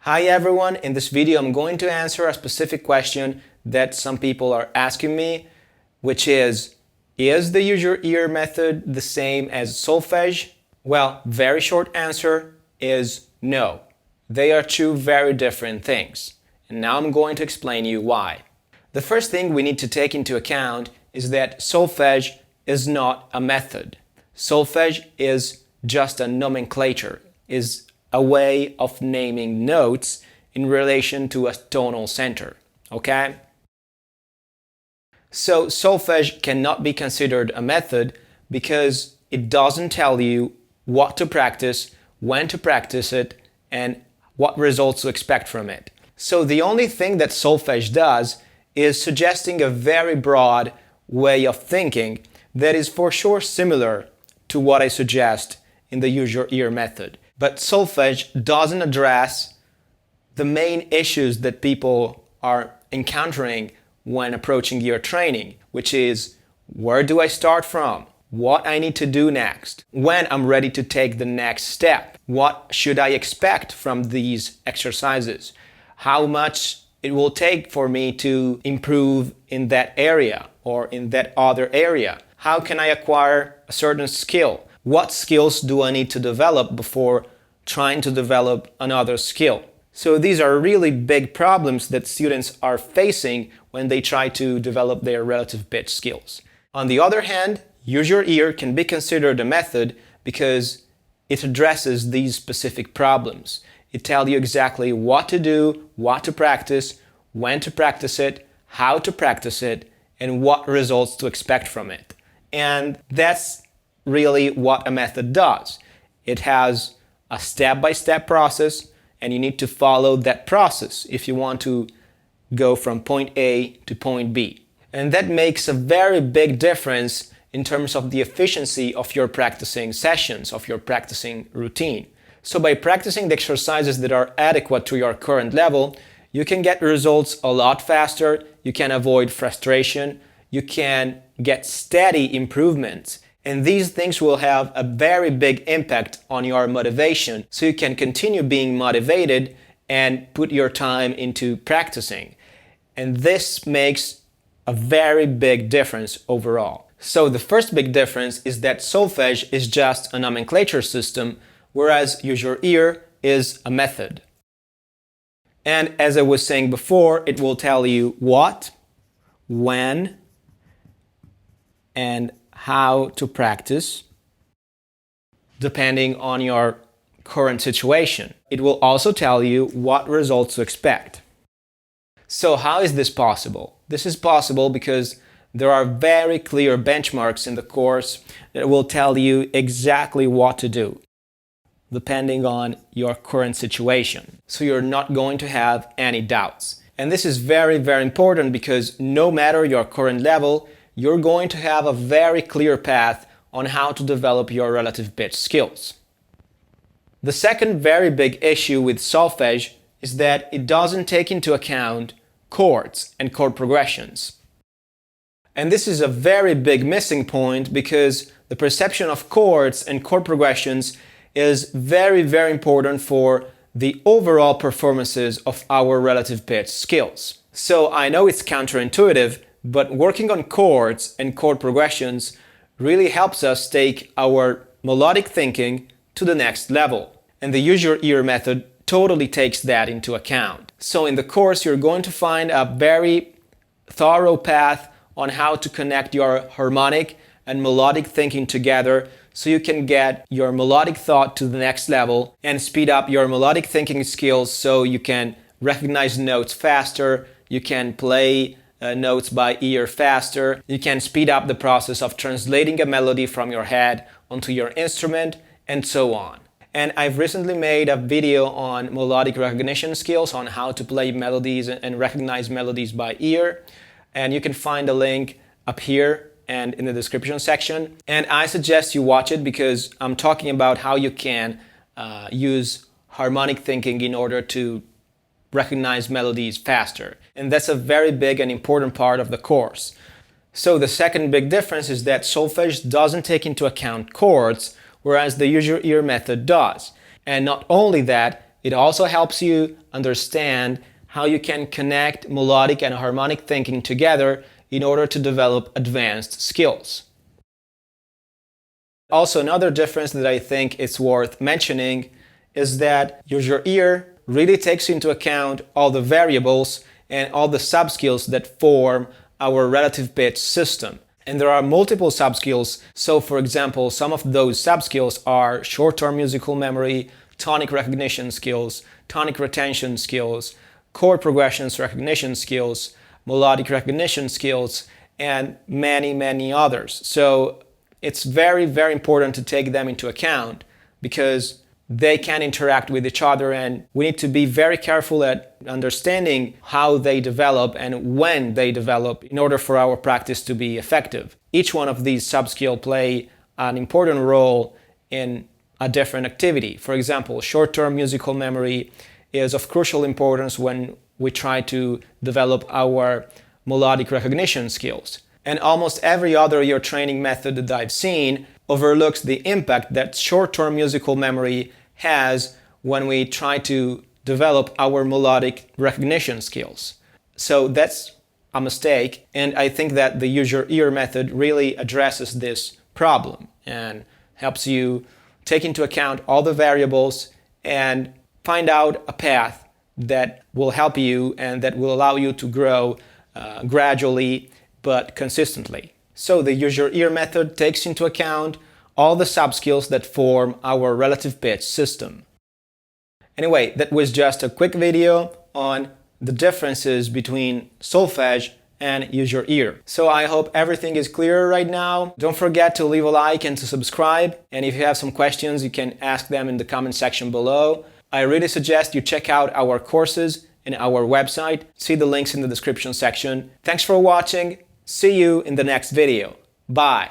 Hi everyone, in this video I'm going to answer a specific question that some people are asking me, which is the UseYourEar method the same as Solfege? Well, very short answer is no. They are two very different things. And now I'm going to explain you why. The first thing we need to take into account is that Solfege is not a method. Solfege is just a nomenclature, is a way of naming notes in relation to a tonal center, okay? So Solfege cannot be considered a method because it doesn't tell you what to practice, when to practice it, and what results to expect from it. So the only thing that Solfege does is suggesting a very broad way of thinking that is for sure similar to what I suggest in the UseYourEar method. But Solfege doesn't address the main issues that people are encountering when approaching ear training, which is where do I start from? What I need to do next? When I'm ready to take the next step? What should I expect from these exercises? How much it will take for me to improve in that area or in that other area? How can I acquire a certain skill? What skills do I need to develop before trying to develop another skill? So these are really big problems that students are facing when they try to develop their relative pitch skills. On the other hand, UseYourEar can be considered a method because it addresses these specific problems. It tells you exactly what to do, what to practice, when to practice it, how to practice it, and what results to expect from it. And that's really what a method does. It has a step-by-step process, and you need to follow that process if you want to go from point A to point B. And that makes a very big difference in terms of the efficiency of your practicing sessions, of your practicing routine. So by practicing the exercises that are adequate to your current level, you can get results a lot faster, you can avoid frustration, you can get steady improvements. And these things will have a very big impact on your motivation, so you can continue being motivated and put your time into practicing. And this makes a very big difference overall. So the first big difference is that Solfege is just a nomenclature system, whereas UseYourEar is a method. And as I was saying before, it will tell you what, when, and how to practice depending on your current situation. It will also tell you what results to expect. So how is this possible? This is possible because there are very clear benchmarks in the course that will tell you exactly what to do depending on your current situation. So you're not going to have any doubts. And this is very, very important because no matter your current level, you're going to have a very clear path on how to develop your relative pitch skills. The second very big issue with Solfege is that it doesn't take into account chords and chord progressions. And this is a very big missing point because the perception of chords and chord progressions is very, very important for the overall performances of our relative pitch skills. So I know it's counterintuitive, but working on chords and chord progressions really helps us take our melodic thinking to the next level. And the UseYourEar method totally takes that into account. So in the course, you're going to find a very thorough path on how to connect your harmonic and melodic thinking together so you can get your melodic thought to the next level and speed up your melodic thinking skills so you can recognize notes faster, you can play notes by ear faster, you can speed up the process of translating a melody from your head onto your instrument, and so on. And I've recently made a video on melodic recognition skills, on how to play melodies and recognize melodies by ear. And you can find a link up here and in the description section. And I suggest you watch it because I'm talking about how you can use harmonic thinking in order to recognize melodies faster. And that's a very big and important part of the course. So the second big difference is that Solfege doesn't take into account chords, whereas the UseYourEar method does. And not only that, it also helps you understand how you can connect melodic and harmonic thinking together in order to develop advanced skills. Also, another difference that I think is worth mentioning is that UseYourEar really takes into account all the variables and all the subskills that form our relative pitch system. And there are multiple subskills. So for example, some of those subskills are short-term musical memory, tonic recognition skills, tonic retention skills, chord progressions recognition skills, melodic recognition skills, and many others. So it's very important to take them into account because they can interact with each other, and we need to be very careful at understanding how they develop and when they develop in order for our practice to be effective. Each one of these subskills play an important role in a different activity. For example, short-term musical memory is of crucial importance when we try to develop our melodic recognition skills. And almost every other ear training method that I've seen overlooks the impact that short-term musical memory has when we try to develop our melodic recognition skills. So that's a mistake, and I think that the UseYourEar method really addresses this problem and helps you take into account all the variables and find out a path that will help you and that will allow you to grow gradually but consistently. So the UseYourEar method takes into account all the subskills that form our relative pitch system. Anyway, that was just a quick video on the differences between Solfege and UseYourEar. So I hope everything is clear right now. Don't forget to leave a like and to subscribe. And if you have some questions, you can ask them in the comment section below. I really suggest you check out our courses and our website. See the links in the description section. Thanks for watching. See you in the next video. Bye.